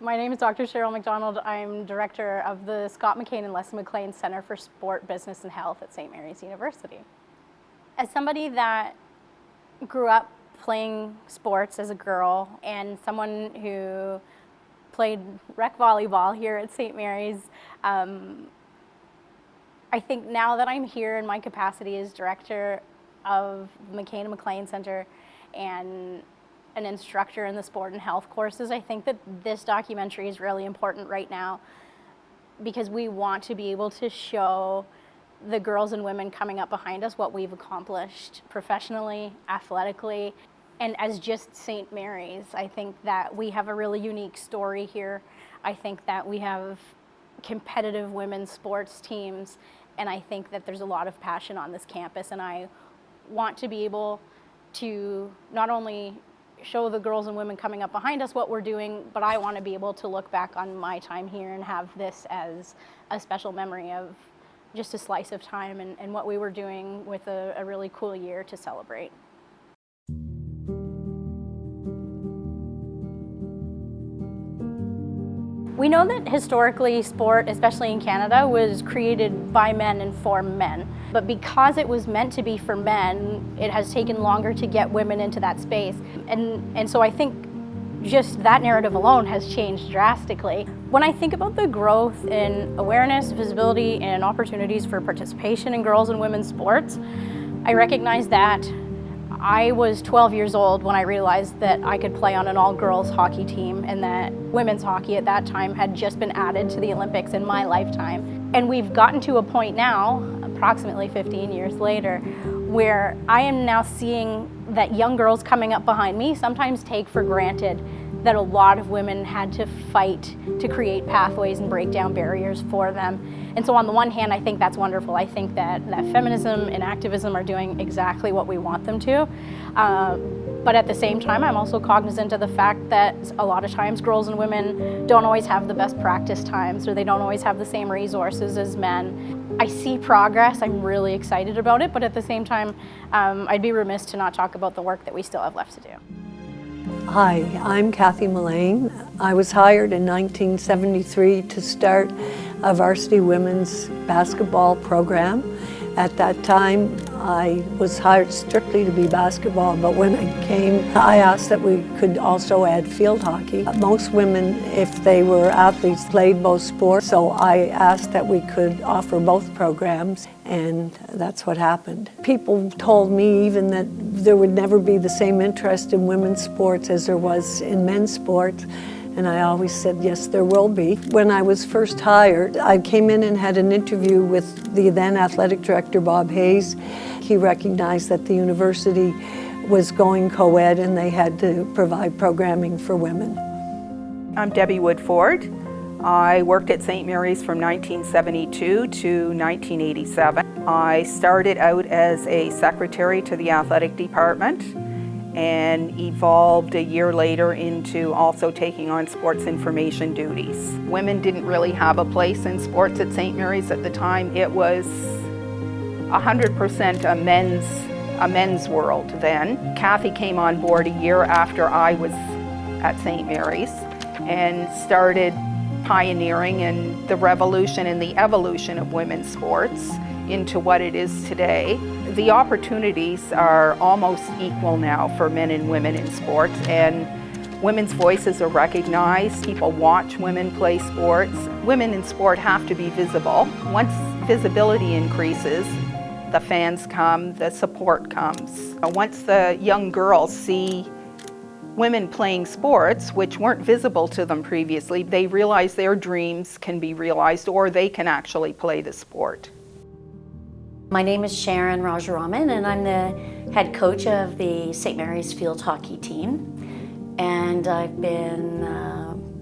My name is Dr. Cheryl McDonald. I'm director of the Scott McCain and Leslie McLean Center for Sport, Business and Health at St. Mary's University. As somebody that grew up playing sports as a girl and someone who played rec volleyball here at St. Mary's, I think now that I'm here in my capacity as director of the McCain and McLean Center and an instructor in the sport and health courses, I think that this documentary is really important right now because we want to be able to show the girls and women coming up behind us what we've accomplished professionally, athletically, and as just St. Mary's. I think that we have a really unique story here. I think that we have competitive women's sports teams, and I think that there's a lot of passion on this campus, and I want to be able to not only show the girls and women coming up behind us what we're doing, but I want to be able to look back on my time here and have this as a special memory of just a slice of time and what we were doing with a really cool year to celebrate. We know that historically sport, especially in Canada, was created by men and for men. But because it was meant to be for men, it has taken longer to get women into that space. And so I think just that narrative alone has changed drastically. When I think about the growth in awareness, visibility, and opportunities for participation in girls and women's sports, I recognize that I was 12 years old when I realized that I could play on an all-girls hockey team and that women's hockey at that time had just been added to the Olympics in my lifetime. And we've gotten to a point now, approximately 15 years later, where I am now seeing that young girls coming up behind me sometimes take for granted that a lot of women had to fight to create pathways and break down barriers for them. And so on the one hand, I think that's wonderful. I think that feminism and activism are doing exactly what we want them to. But at the same time, I'm also cognizant of the fact that a lot of times girls and women don't always have the best practice times, or they don't always have the same resources as men. I see progress, I'm really excited about it, but at the same time, I'd be remiss to not talk about the work that we still have left to do. Hi, I'm Kathy McLean. I was hired in 1973 to start a varsity women's basketball program. At that time, I was hired strictly to be basketball, but when I came, I asked that we could also add field hockey. Most women, if they were athletes, played both sports, so I asked that we could offer both programs, and that's what happened. People told me even that there would never be the same interest in women's sports as there was in men's sports. And I always said, yes, there will be. When I was first hired, I came in and had an interview with the then athletic director, Bob Hayes. He recognized that the university was going co-ed and they had to provide programming for women. I'm Debbie Woodford. I worked at St. Mary's from 1972 to 1987. I started out as a secretary to the athletic department and evolved a year later into also taking on sports information duties. Women didn't really have a place in sports at St. Mary's at the time. It was 100% a men's world then. Kathy came on board a year after I was at St. Mary's and started pioneering in the revolution and the evolution of women's sports into what it is today. The opportunities are almost equal now for men and women in sports, and women's voices are recognized. People watch women play sports. Women in sport have to be visible. Once visibility increases, the fans come, the support comes. Once the young girls see women playing sports, which weren't visible to them previously, they realize their dreams can be realized or they can actually play the sport. My name is Sharon Rajaraman, and I'm the head coach of the St. Mary's field hockey team. And I've been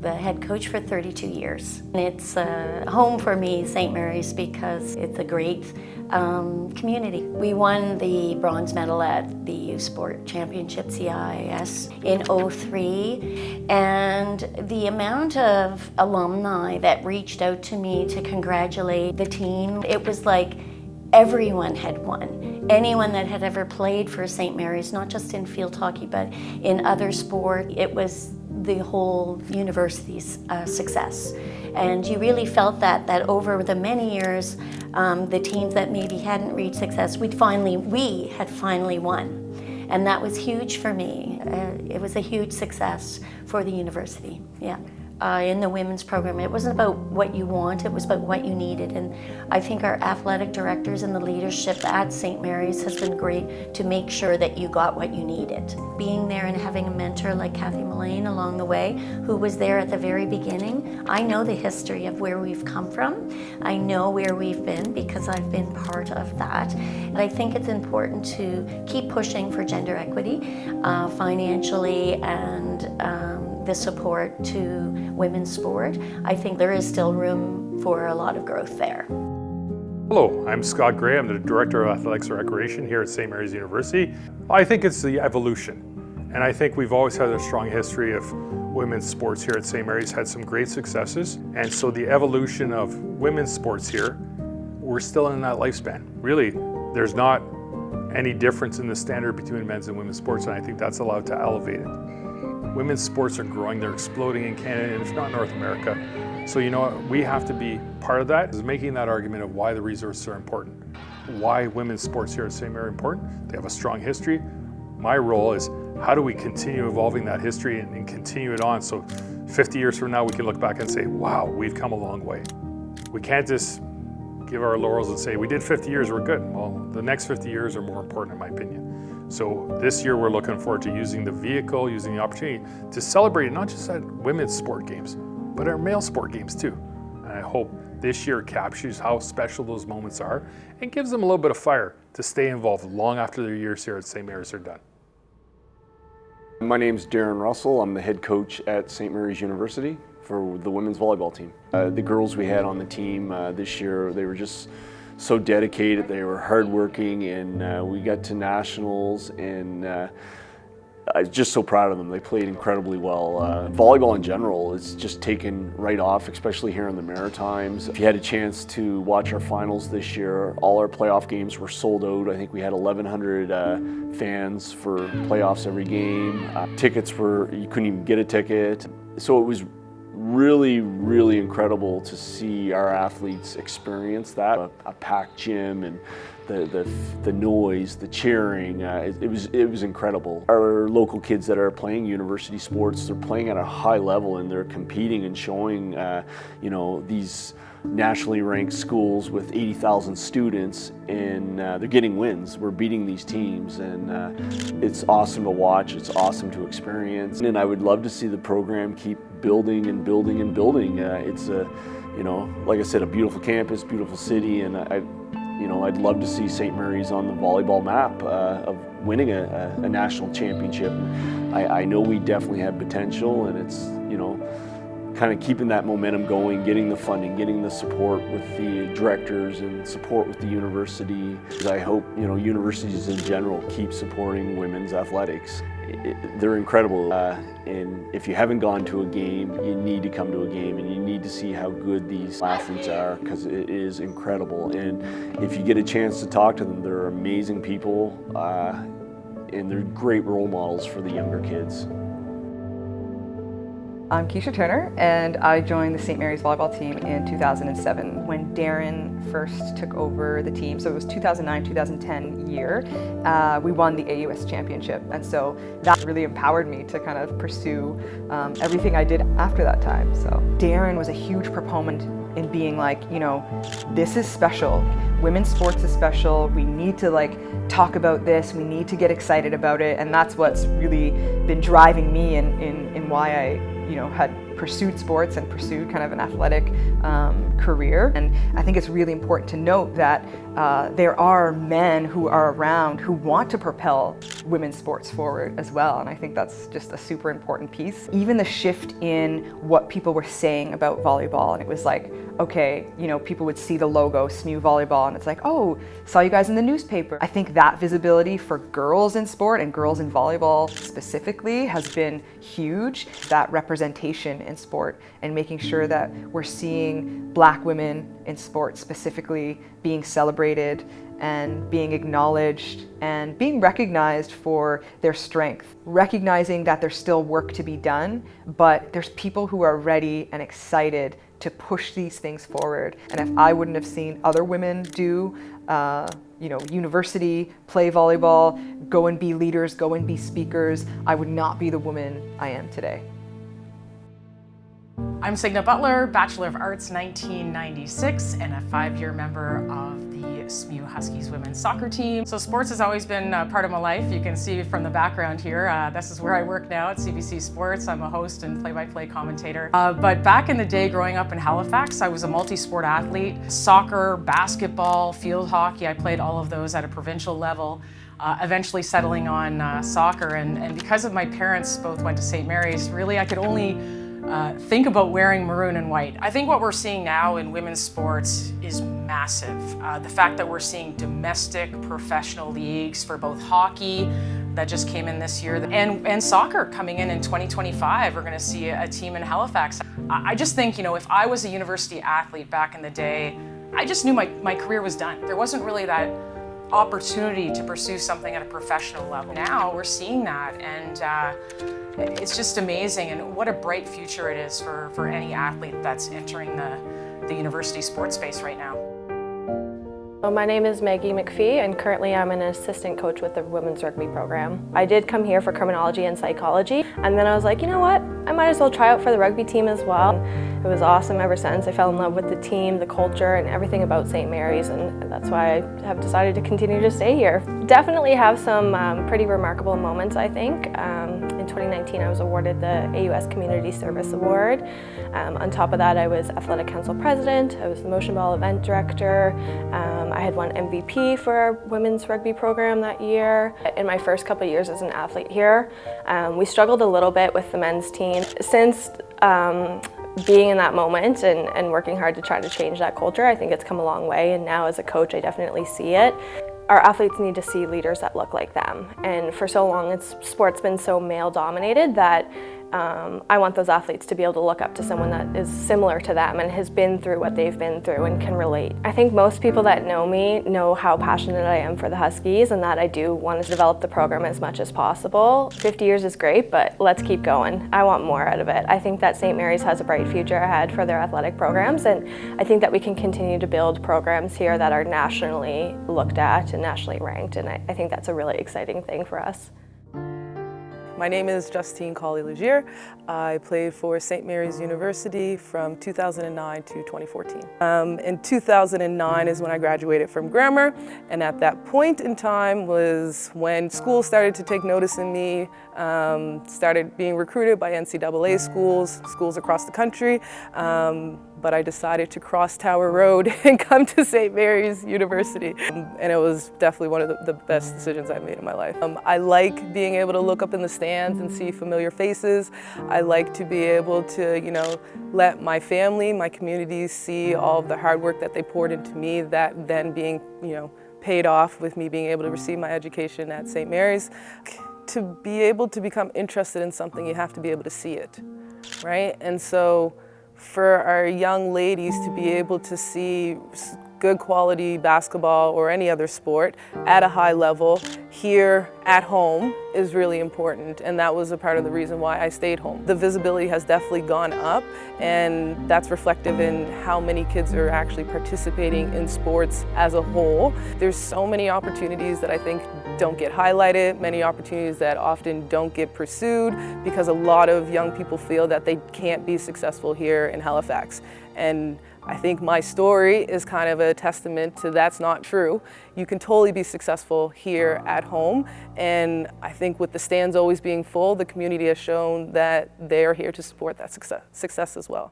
the head coach for 32 years. And it's home for me, St. Mary's, because it's a great community. We won the bronze medal at the Youth Sport Championship, CIS, in '03. And the amount of alumni that reached out to me to congratulate the team, it was like everyone had won. Anyone that had ever played for St. Mary's, not just in field hockey, but in other sport, it was the whole university's success. And you really felt that over the many years, the teams that maybe hadn't reached success, we had finally won. And that was huge for me. It was a huge success for the university, yeah. In the women's program, it wasn't about what you want, it was about what you needed. And I think our athletic directors and the leadership at St. Mary's has been great to make sure that you got what you needed. Being there and having a mentor like Kathy McLean along the way, who was there at the very beginning, I know the history of where we've come from. I know where we've been because I've been part of that. And I think it's important to keep pushing for gender equity financially and the support to women's sport. I think there is still room for a lot of growth there. Hello, I'm Scott Gray. I'm the Director of Athletics and Recreation here at St. Mary's University. I think it's the evolution. And I think we've always had a strong history of women's sports here at St. Mary's, had some great successes. And so the evolution of women's sports here, we're still in that lifespan. Really, there's not any difference in the standard between men's and women's sports, and I think that's allowed to elevate it. Women's sports are growing, they're exploding in Canada, and if not North America. So you know what, we have to be part of that, is making that argument of why the resources are important. Why women's sports here at St. Mary are important. They have a strong history. My role is, how do we continue evolving that history and continue it on so 50 years from now we can look back and say, wow, we've come a long way. We can't just give our laurels and say, we did 50 years, we're good. Well, the next 50 years are more important in my opinion. So this year we're looking forward to using the vehicle, using the opportunity to celebrate not just at women's sport games, but our male sport games too. And I hope this year captures how special those moments are and gives them a little bit of fire to stay involved long after their years here at St. Mary's are done. My name's Darren Russell. I'm the head coach at St. Mary's University for the women's volleyball team. The girls we had on the team this year, they were just so dedicated, they were hardworking, and we got to nationals, and I was just so proud of them. They played incredibly well. Volleyball in general is just taken right off, especially here in the Maritimes. If you had a chance to watch our finals this year, all our playoff games were sold out. I think we had 1,100 fans for playoffs every game. Tickets were, you couldn't even get a ticket. So it was really, really incredible to see our athletes experience that. A packed gym and the noise, the cheering, it was incredible. Our local kids that are playing university sports, they're playing at a high level and they're competing and showing, you know, these nationally ranked schools with 80,000 students, and they're getting wins. We're beating these teams, and it's awesome to watch. It's awesome to experience, and I would love to see the program keep building and building and building. It's a, you know, like I said, a beautiful campus, beautiful city, and I'd love to see St. Mary's on the volleyball map of winning a national championship. I know we definitely have potential, and it's, you know, kind of keeping that momentum going, getting the funding, getting the support with the directors and support with the university. I hope, you know, universities in general keep supporting women's athletics. They're incredible, and if you haven't gone to a game, you need to come to a game, and you need to see how good these athletes are, because it is incredible. And if you get a chance to talk to them, they're amazing people, and they're great role models for the younger kids. I'm Keisha Turner, and I joined the St. Mary's volleyball team in 2007 when Darren first took over the team. So it was 2009-2010 year. We won the AUS championship, and so that really empowered me to kind of pursue everything I did after that time. So Darren was a huge proponent in being like, you know, this is special. Women's sports is special. We need to like talk about this. We need to get excited about it, and that's what's really been driving me in why I, you know, had pursued sports and pursued kind of an athletic career. And I think it's really important to note that there are men who are around who want to propel women's sports forward as well. And I think that's just a super important piece. Even the shift in what people were saying about volleyball, and it was like, okay, you know, people would see the logo, SMU Volleyball, and it's like, oh, saw you guys in the newspaper. I think that visibility for girls in sport and girls in volleyball specifically has been huge. That representation in sport and making sure that we're seeing Black women in sport specifically being celebrated and being acknowledged and being recognized for their strength. Recognizing that there's still work to be done, but there's people who are ready and excited to push these things forward. And if I wouldn't have seen other women do university, play volleyball, go and be leaders, go and be speakers, I would not be the woman I am today. I'm Signa Butler, Bachelor of Arts 1996, and a 5-year member of the SMU Huskies women's soccer team. So sports has always been part of my life. You can see from the background here, this is where I work now at CBC Sports. I'm a host and play-by-play commentator. But back in the day, growing up in Halifax, I was a multi-sport athlete. Soccer, basketball, field hockey, I played all of those at a provincial level. Eventually settling on soccer, and because of my parents both went to St. Mary's, really I could only think about wearing maroon and white. I think what we're seeing now in women's sports is massive. The fact that we're seeing domestic professional leagues for both hockey, that just came in this year, and soccer coming in 2025. We're gonna see a team in Halifax. I just think, if I was a university athlete back in the day, I just knew my career was done. There wasn't really that opportunity to pursue something at a professional level. Now we're seeing that, and it's just amazing, and what a bright future it is for any athlete that's entering the university sports space right now. My name is Maggie McPhee, and currently I'm an assistant coach with the women's rugby program. I did come here for criminology and psychology, and then I was like, you know what, I might as well try out for the rugby team as well. It was awesome ever since. I fell in love with the team, the culture, and everything about St. Mary's, and that's why I have decided to continue to stay here. Definitely have some pretty remarkable moments, I think. In 2019, I was awarded the AUS Community Service Award. On top of that, I was Athletic Council President, I was the Motion Ball Event Director, I had won MVP for our women's rugby program that year. In my first couple of years as an athlete here, we struggled a little bit with the men's team. Since being in that moment and working hard to try to change that culture, I think it's come a long way, and now as a coach I definitely see it. Our athletes need to see leaders that look like them, and for so long sport's been so male dominated that I want those athletes to be able to look up to someone that is similar to them and has been through what they've been through and can relate. I think most people that know me know how passionate I am for the Huskies and that I do want to develop the program as much as possible. 50 years is great, but let's keep going. I want more out of it. I think that St. Mary's has a bright future ahead for their athletic programs, and I think that we can continue to build programs here that are nationally looked at and nationally ranked, and I think that's a really exciting thing for us. My name is Justine Colley-Legier. I played for St. Mary's University from 2009 to 2014. In 2009 is when I graduated from grammar, and at that point in time was when schools started to take notice of me, started being recruited by NCAA schools across the country. But I decided to cross Tower Road and come to St. Mary's University. And it was definitely one of the best decisions I've made in my life. I like being able to look up in the stands and see familiar faces. I like to be able to, let my family, my community see all of the hard work that they poured into me, that then being, paid off with me being able to receive my education at St. Mary's. To be able to become interested in something, you have to be able to see it, right? And so, for our young ladies to be able to see good quality basketball or any other sport at a high level here at home is really important, and that was a part of the reason why I stayed home. The visibility has definitely gone up, and that's reflective in how many kids are actually participating in sports as a whole. There's so many opportunities that I think don't get highlighted, many opportunities that often don't get pursued because a lot of young people feel that they can't be successful here in Halifax. And I think my story is kind of a testament to that's not true. You can totally be successful here at home, and I think with the stands always being full, the community has shown that they are here to support that success as well.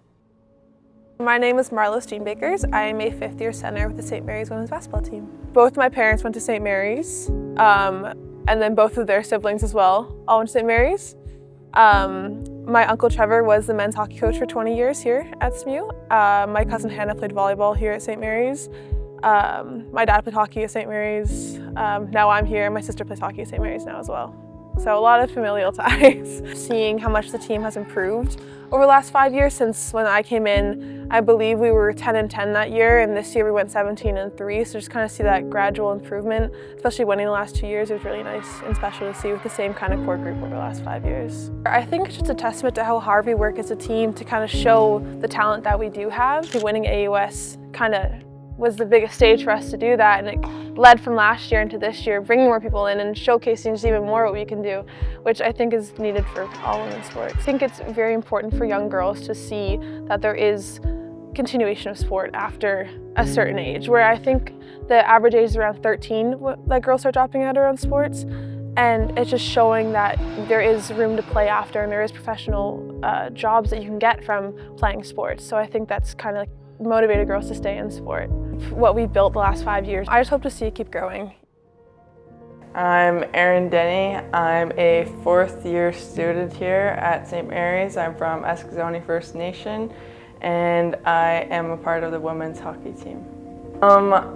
My name is Marlo Steenbakers. I am a fifth-year center with the St. Mary's women's basketball team. Both my parents went to St. Mary's, and then both of their siblings as well all went to St. Mary's. My uncle Trevor was the men's hockey coach for 20 years here at SMU. My cousin Hannah played volleyball here at St. Mary's. My dad played hockey at St. Mary's. Now I'm here. My sister plays hockey at St. Mary's now as well. So a lot of familial ties. Seeing how much the team has improved over the last 5 years. Since when I came in, I believe we were 10-10 that year, and this year we went 17-3. So just kind of see that gradual improvement, especially winning the last 2 years. It was really nice and special to see with the same kind of core group over the last 5 years. I think it's just a testament to how hard we work as a team to kind of show the talent that we do have. Winning AUS kind of was the biggest stage for us to do that, and it led from last year into this year, bringing more people in and showcasing just even more what we can do, which I think is needed for all women's sports. I think it's very important for young girls to see that there is continuation of sport after a certain age, where I think the average age is around 13 that girls start dropping out around sports, and it's just showing that there is room to play after, and there is professional jobs that you can get from playing sports. So I think that's kind of like motivated girls to stay in sport. What we've built the last 5 years, I just hope to see it keep growing. I'm Erin Denny. I'm a 4th year student here at St. Mary's. I'm from Eskazoni First Nation, and I am a part of the women's hockey team.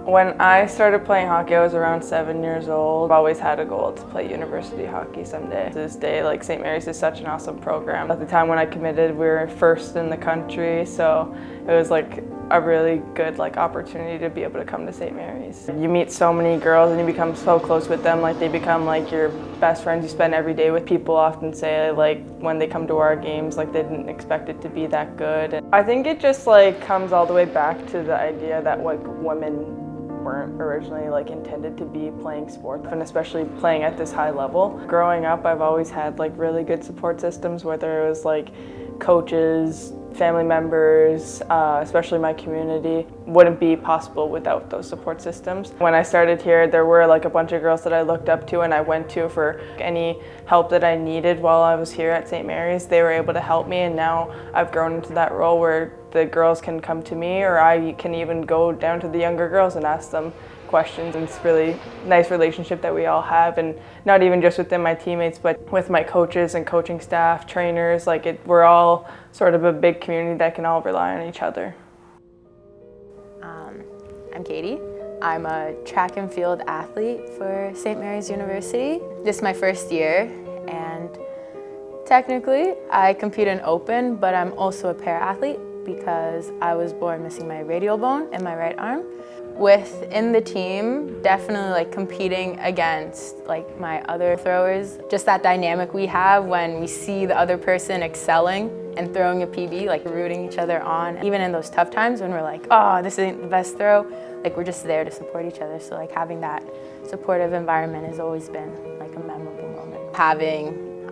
When I started playing hockey, I was around 7 years old. I've always had a goal to play university hockey someday. To this day, like, St. Mary's is such an awesome program. At the time when I committed, we were 1st in the country, so it was like a really good opportunity to be able to come to St. Mary's. You meet so many girls and you become so close with them, like they become like your best friends. You spend every day with people. Often say when they come to our games, they didn't expect it to be that good. And I think it just comes all the way back to the idea that women weren't originally intended to be playing sports, and especially playing at this high level. Growing up, I've always had really good support systems, whether it was coaches, family members, especially my community. Wouldn't be possible without those support systems. When I started here, there were a bunch of girls that I looked up to and I went to for any help that I needed while I was here at St. Mary's. They were able to help me, and now I've grown into that role where the girls can come to me, or I can even go down to the younger girls and ask them questions. And it's a really nice relationship that we all have, and not even just within my teammates, but with my coaches and coaching staff, trainers. We're all sort of a big community that can all rely on each other. I'm Katie. I'm a track and field athlete for St. Mary's University. This is my 1st year, and technically I compete in open, but I'm also a para-athlete because I was born missing my radial bone in my right arm. Within the team, definitely competing against my other throwers. Just that dynamic we have when we see the other person excelling and throwing a PB, rooting each other on. Even in those tough times when we're oh, this isn't the best throw, we're just there to support each other. So having that supportive environment has always been a memorable moment. Having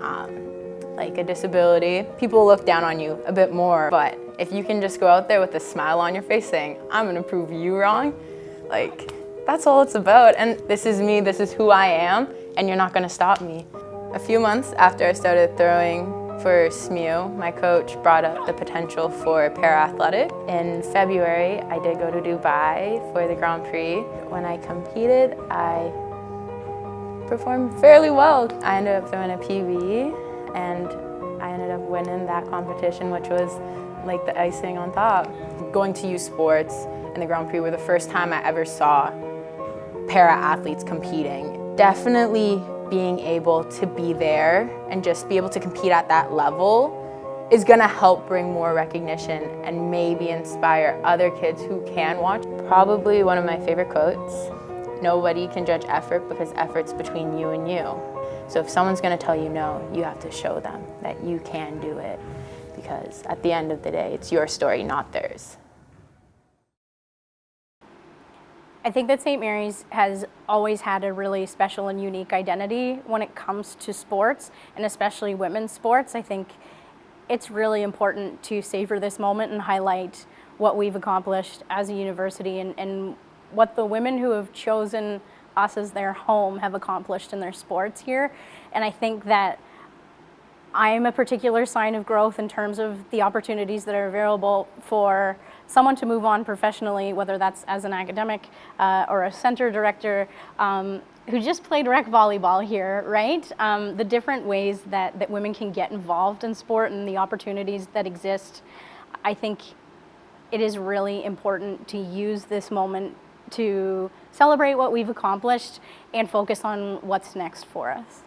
a disability, people look down on you a bit more, but if you can just go out there with a smile on your face saying, I'm gonna prove you wrong, that's all it's about. And this is me, this is who I am, and you're not gonna stop me. A few months after I started throwing for SMU, my coach brought up the potential for para-athletic. In February, I did go to Dubai for the Grand Prix. When I competed, I performed fairly well. I ended up throwing a PB, and I ended up winning that competition, which was the icing on top. Going to youth sports and the Grand Prix were the first time I ever saw para-athletes competing. Definitely being able to be there and just be able to compete at that level is gonna help bring more recognition and maybe inspire other kids who can watch. Probably one of my favorite quotes, nobody can judge effort because effort's between you and you. So if someone's gonna tell you no, you have to show them that you can do it, because at the end of the day, it's your story, not theirs. I think that St. Mary's has always had a really special and unique identity when it comes to sports, and especially women's sports. I think it's really important to savor this moment and highlight what we've accomplished as a university and what the women who have chosen us as their home have accomplished in their sports here. And I think that I'm a particular sign of growth in terms of the opportunities that are available for someone to move on professionally, whether that's as an academic or a center director who just played rec volleyball here, right? The different ways that women can get involved in sport and the opportunities that exist. I think it is really important to use this moment to celebrate what we've accomplished and focus on what's next for us.